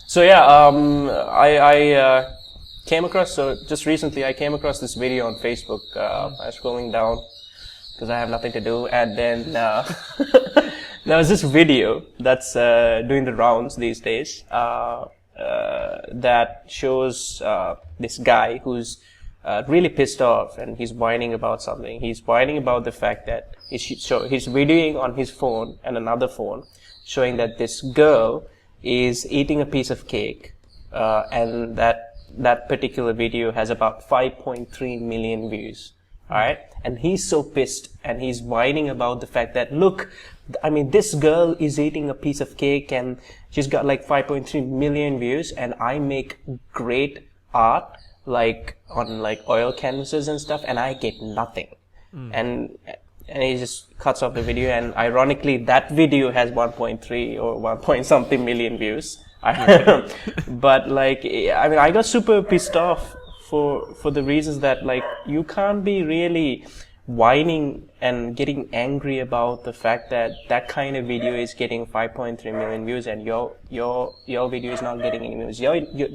So yeah, I came across, so just recently I came across this video on Facebook. I was scrolling down because I have nothing to do, and then there was this video that's doing the rounds these days that shows this guy who's really pissed off, and he's whining about something. He's whining about the fact that he's videoing on his phone and another phone, showing that this girl is eating a piece of cake, and that particular video has about 5.3 million views. Alright? And he's so pissed, and he's whining about the fact that, look, I mean, this girl is eating a piece of cake and she's got like 5.3 million views, and I make great art, like on like oil canvases and stuff, and I get nothing. And he just cuts off the video, and ironically that video has 1.3 or 1 point something million views. But like, I mean, I got super pissed off for the reasons that, like, you can't be really whining and getting angry about the fact that that kind of video is getting 5.3 million views and your video is not getting any views.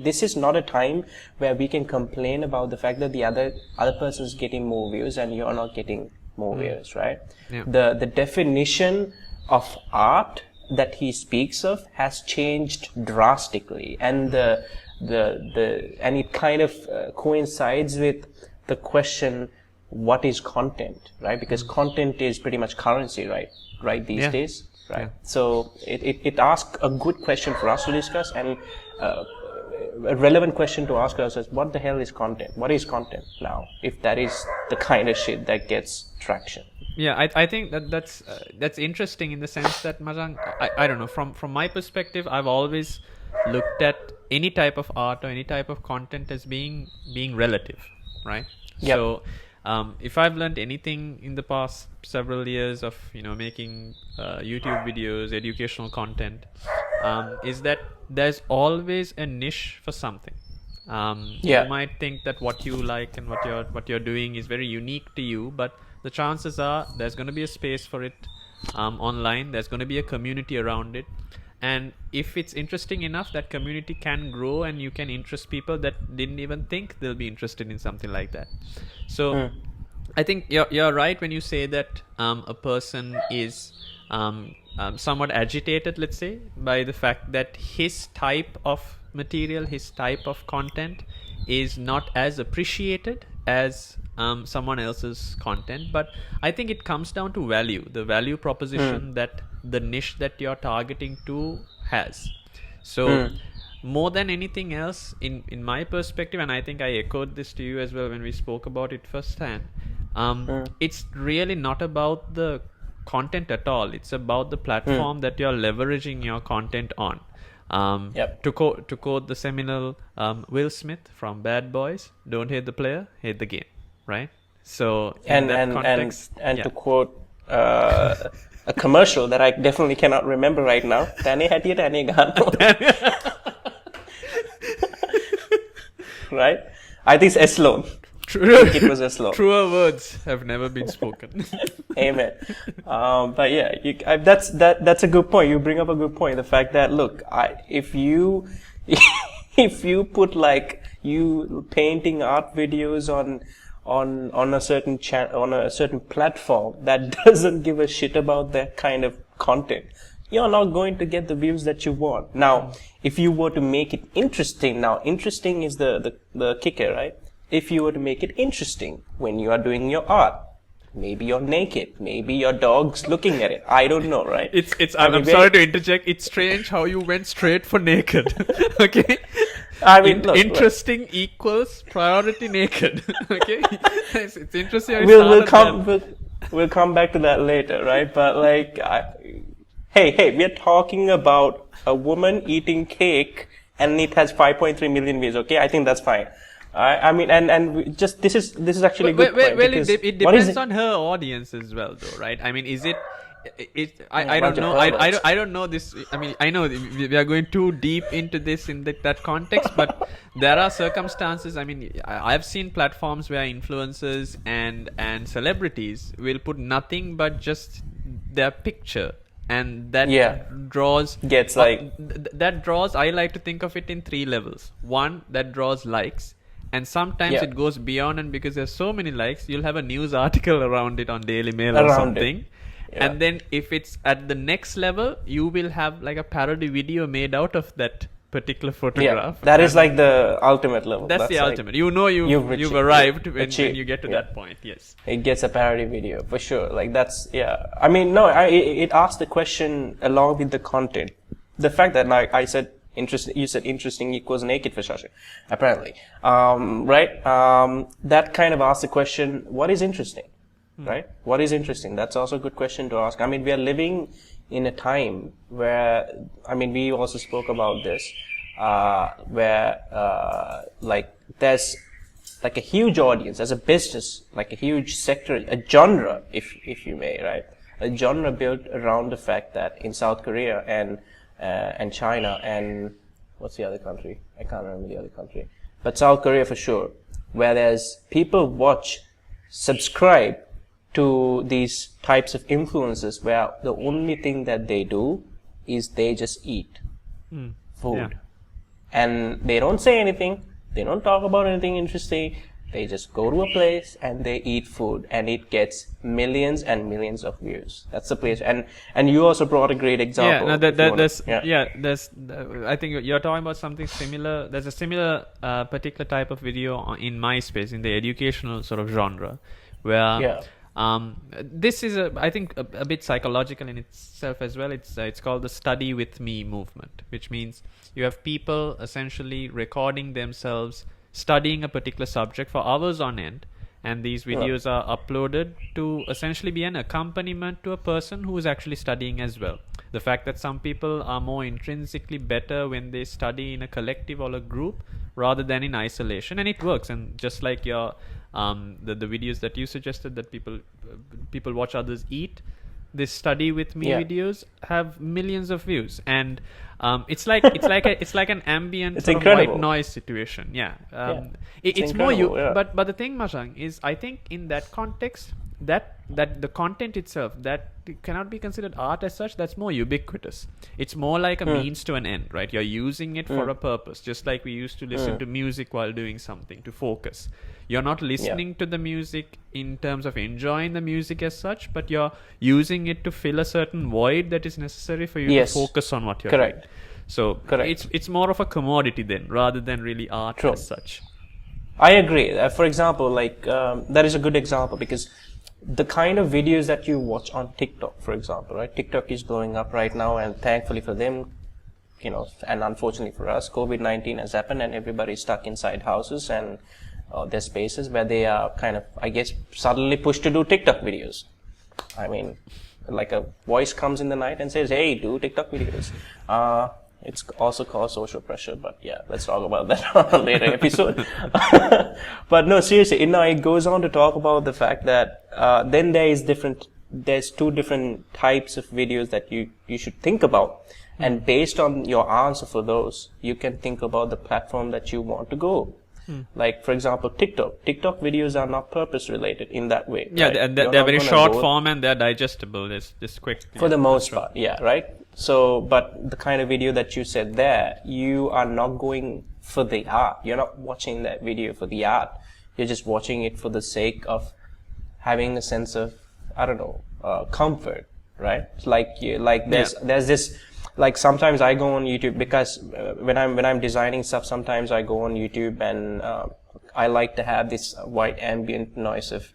This is not a time where we can complain about the fact that the other person is getting more views and you're not getting more views, right? Yeah. The definition of art that he speaks of has changed drastically, and and it kind of coincides with the question, what is content, right? Because content is pretty much currency, right these days, right? Yeah. So it asks a good question for us to discuss, and a relevant question to ask ourselves: what the hell is content? What is content now, if that is the kind of shit that gets traction? Yeah, I think that's interesting in the sense that, Majang, I don't know, from my perspective, I've always looked at any type of art or any type of content as being relative, right? Yep. So if I've learned anything in the past several years of making YouTube videos, educational content, is that there's always a niche for something. You might think that what you like and what you're doing is very unique to you, but the chances are there's going to be a space for it online. There's going to be a community around it, and if it's interesting enough, that community can grow, and you can interest people that didn't even think they'll be interested in something like that. So I think you're right when you say that a person is somewhat agitated, let's say, by the fact that his type of material, his type of content is not as appreciated as someone else's content. But I think it comes down to the value proposition that the niche that you're targeting to has. So more than anything else, in my perspective, and I think I echoed this to you as well when we spoke about it firsthand, it's really not about the content at all. It's about the platform that you're leveraging your content on. To quote the seminal Will Smith from Bad Boys, don't hate the player, hate the game, right? So in that context, to quote a commercial that I definitely cannot remember right now, Tane hatiya tane gano. Right? I think it's Eslon. It was Eslon. Truer words have never been spoken. Amen. But yeah, that's a good point. You bring up a good point. The fact that, look, if you put like you painting art videos on a certain on a certain platform that doesn't give a shit about that kind of content, you're not going to get the views that you want. Now, if you were to make it interesting, now interesting is the kicker, right? If you were to make it interesting when you are doing your art, maybe you're naked, maybe your dog's looking at it. I don't know, right? I'm sorry to interject. It's strange how you went straight for naked. Okay. I mean, look, interesting equals priority naked. Okay. It's interesting. We'll come back to that later, right? But like, hey, we are talking about a woman eating cake, and it has 5.3 million views. Okay, I think that's fine. I mean, and just this is actually a good point. Well, it depends on her audience as well, though, right? I mean, I don't know. I don't know this. I mean, I know we are going too deep into this in that context, but there are circumstances. I mean, I've seen platforms where influencers and celebrities will put nothing but just their picture and that Yeah. draws Gets like that draws. I like to think of it in 3 levels. One, that draws likes, and sometimes Yeah. it goes beyond, and because there's so many likes, you'll have a news article around it on Daily Mail or Around it. something. Yeah. And then if it's at the next level, you will have like a parody video made out of that particular photograph. that is And like the ultimate level. that's the like, ultimate. You know you've you've achieved- arrived when achieved, you get to yeah. that point. Yes. It gets a parody video for sure. Like that's I mean, no, it asks the question along with the content. The fact that like I said interesting, you said interesting equals naked for Shashi, apparently. Right? That kind of asks the question, what is interesting? Right? What is interesting? That's also a good question to ask. I mean, we are living in a time where, I mean, we also spoke about this, where like there's like a huge audience, as a business, like a huge sector, a genre, if you may, right? A genre built around the fact that in South Korea and China and what's the other country? I can't remember the other country, but South Korea for sure, where there's people watch, subscribe to these types of influencers, where the only thing that they do is they just eat food. Yeah. And they don't say anything, they don't talk about anything interesting, they just go to a place and they eat food, and it gets millions and millions of views. That's the place. And you also brought a great example. Yeah, no, if you wanna- there's I think you're talking about something similar. There's a similar particular type of video in MySpace, in the educational sort of genre, where Yeah. this is I think a bit psychological in itself as well. It's called the study with me movement, which means you have people essentially recording themselves studying a particular subject for hours on end, and these videos are uploaded to essentially be an accompaniment to a person who is actually studying as well. The fact that some people are more intrinsically better when they study in a collective or a group rather than in isolation, and it works. And just like your the videos that you suggested that people watch others eat, this study with me videos have millions of views, and it's like an ambient It's sort of incredible. white noise situation. It's It's more incredible, yeah. but the thing, Mashang, is I think in that context that the content itself that cannot be considered art as such. That's more ubiquitous. It's more like a means to an end, right? You're using it for a purpose, just like we used to listen to music while doing something to focus. You're not listening to the music in terms of enjoying the music as such, but you're using it to fill a certain void that is necessary for you Yes. to focus on what you're Correct. doing. So Correct. it's more of a commodity then, rather than really art True. as such. I agree. For example, like that is a good example, because the kind of videos that you watch on TikTok, for example, right? TikTok is blowing up right now, and thankfully for them, you know, and unfortunately for us, COVID-19 has happened, and everybody's stuck inside houses and their spaces where they are kind of, I guess, suddenly pushed to do TikTok videos. I mean, like a voice comes in the night and says, "Hey, do TikTok videos." It's also called social pressure, but yeah, let's talk about that on a later episode. But no, seriously, it goes on to talk about the fact that then there's two different types of videos that you should think about. And based on your answer for those, you can think about the platform that you want to go. Like, for example, TikTok. TikTok videos are not purpose related in that way. Yeah, right? and You're they're not very gonna short go- form, and they're digestible. It's just quick. for the most part, yeah, right? So, but the kind of video that you said there, you are not going for the art. You're not watching that video for the art. You're just watching it for the sake of having a sense of, I don't know, comfort, right? It's like there's this, like sometimes I go on YouTube because when I'm designing stuff, sometimes I go on YouTube and I like to have this white ambient noise of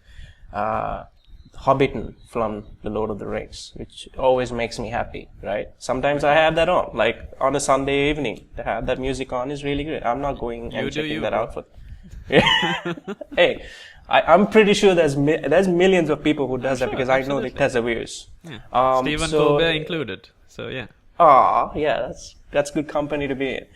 Hobbiton from The Lord of the Rings, which always makes me happy, right? Sometimes I have that on, like on a Sunday evening, to have that music on is really great. I'm not going and checking that out for. Hey, I'm pretty sure there's millions of people who does that, because I know that has views. Yeah. Stephen Colbert included. So yeah. Yeah, that's good company to be in.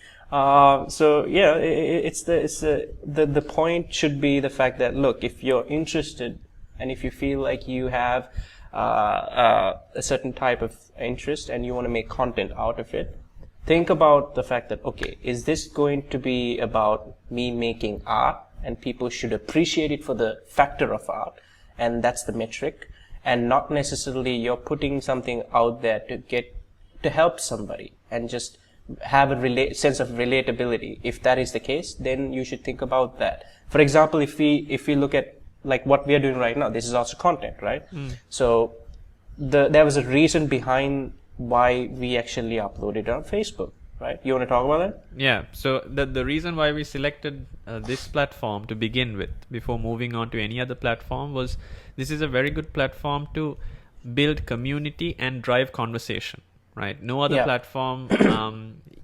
So yeah, the point should be the fact that, look, if you're interested and if you feel like you have a certain type of interest and you want to make content out of it, think about the fact that, okay, is this going to be about me making art and people should appreciate it for the factor of art, and that's the metric? and not necessarily you're putting something out there to help somebody and just have a sense of relatability. If that is the case, then you should think about that. For example, if we look at like what we are doing right now, this is also content, right? So there was a reason behind why we actually uploaded it on Facebook, right? You want to talk about that? Yeah. So the reason why we selected this platform to begin with, before moving on to any other platform, was this is a very good platform to build community and drive conversation, right? No other platform,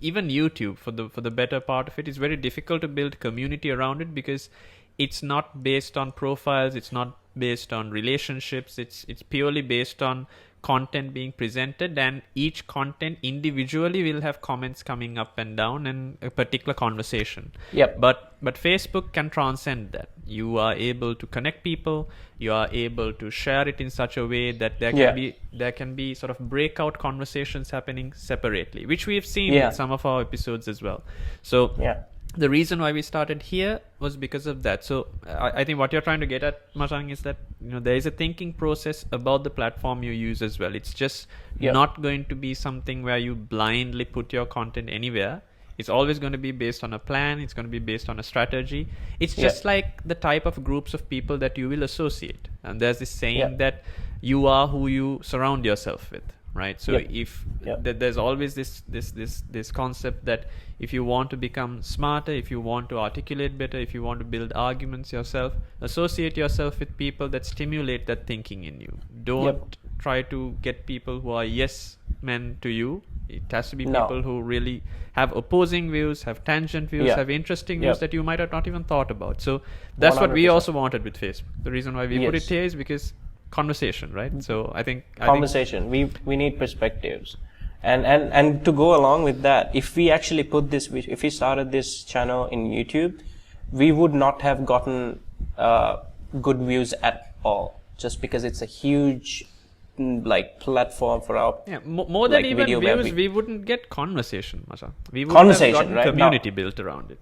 even YouTube, for the better part of it, is very difficult to build community around it, because it's not based on profiles, it's not based on relationships, it's purely based on content being presented, and each content individually will have comments coming up and down and a particular conversation. But Facebook can transcend that. You are able to connect people, you are able to share it in such a way that there can be sort of breakout conversations happening separately, which we have seen in some of our episodes as well. So the reason why we started here was because of that. So I think what you're trying to get at, Masang, is that there is a thinking process about the platform you use as well. It's just not going to be something where you blindly put your content anywhere. It's always going to be based on a plan. It's going to be based on a strategy. It's just like the type of groups of people that you will associate. And there's this saying that you are who you surround yourself with, right? So if there's always this concept that if you want to become smarter, if you want to articulate better, if you want to build arguments yourself, associate yourself with people that stimulate that thinking in you. Don't try to get people who are yes men to you. It has to be people who really have opposing views, have tangent views, have interesting views that you might have not even thought about. So that's 100%. What we also wanted with Facebook. The reason why we put it here is because conversation, right? So I think we need perspectives, and to go along with that, if we actually if we started this channel in YouTube, we would not have gotten good views at all, just because it's a huge platform for our more than even views. We wouldn't get conversation, Masha. We would have gotten community built around it.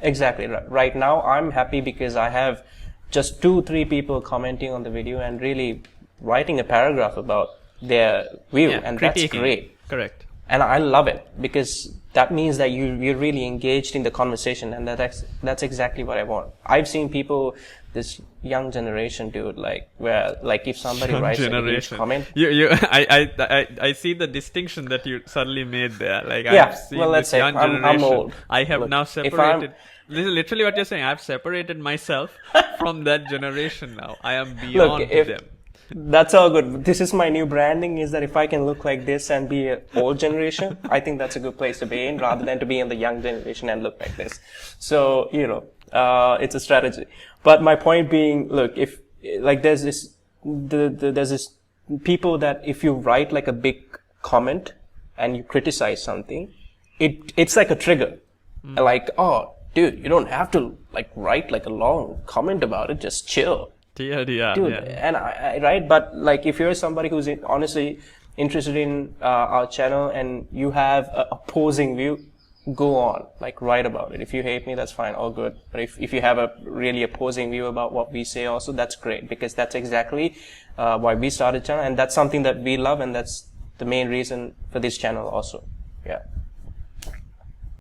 Exactly. Right now I'm happy because I have just 2-3 people commenting on the video and really writing a paragraph about their view, and that's great. Correct. And I love it, because that means that you're really engaged in the conversation, and that's exactly what I want. I've seen people, this young generation, dude, where if somebody writes a huge comment, I see the distinction that you suddenly made there. I've seen let's say I'm old. I have now separated. This is literally what you're saying. I've separated myself from that generation now. I am beyond them. That's all good. This is my new branding, is that if I can look like this and be an old generation, I think that's a good place to be in, rather than to be in the young generation and look like this. So, it's a strategy. But my point being, look, if there's this people that if you write a big comment and you criticize something, it's like a trigger. Oh, dude, you don't have to write a long comment about it. Just chill. Dude, and right, but if you're somebody who's honestly interested in our channel and you have an opposing view, go on, write about it. If you hate me, that's fine, all good. But if you have a really opposing view about what we say also, that's great, because that's exactly why we started channel, and that's something that we love, and that's the main reason for this channel also.